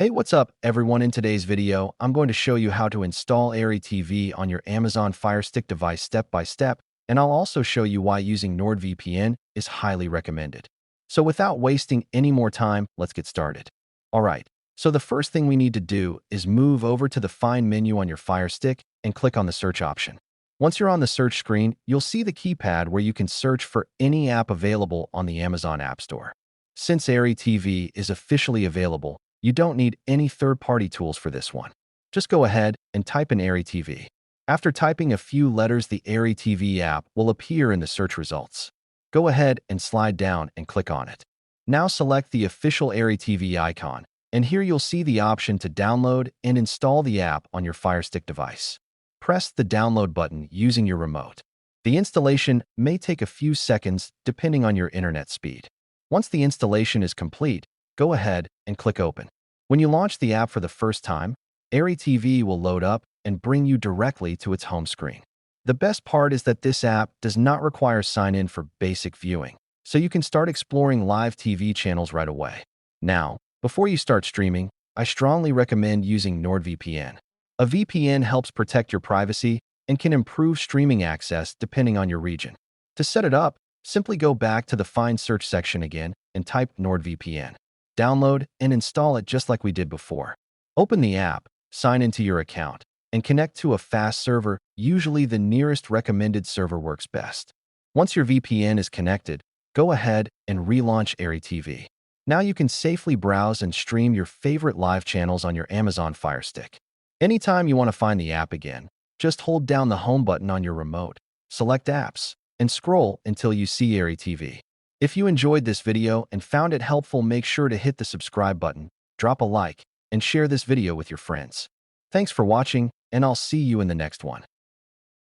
Hey, what's up, everyone? In today's video, I'm going to show you how to install Airy TV on your Amazon FireStick device step by step, and I'll also show you why using NordVPN is highly recommended. So without wasting any more time, let's get started. All right, so the first thing we need to do is move over to the Find menu on your FireStick and click on the search option. Once you're on the search screen, you'll see the keypad where you can search for any app available on the Amazon App Store. Since Airy TV is officially available, you don't need any third-party tools for this one. Just go ahead and type in Airy TV. After typing a few letters, the Airy TV app will appear in the search results. Go ahead and slide down and click on it. Now select the official Airy TV icon, and here you'll see the option to download and install the app on your FireStick device. Press the download button using your remote. The installation may take a few seconds depending on your internet speed. Once the installation is complete, go ahead and click Open. When you launch the app for the first time, Airy TV will load up and bring you directly to its home screen. The best part is that this app does not require sign-in for basic viewing, so you can start exploring live TV channels right away. Now, before you start streaming, I strongly recommend using NordVPN. A VPN helps protect your privacy and can improve streaming access depending on your region. To set it up, simply go back to the Find search section again and type NordVPN. Download and install it just like we did before. Open the app, sign into your account, and connect to a fast server. Usually the nearest recommended server works best. Once your VPN is connected, go ahead and relaunch Airy TV. Now you can safely browse and stream your favorite live channels on your Amazon FireStick. Anytime you want to find the app again, just hold down the home button on your remote, select Apps, and scroll until you see Airy TV. If you enjoyed this video and found it helpful, make sure to hit the subscribe button, drop a like, and share this video with your friends. Thanks for watching, and I'll see you in the next one.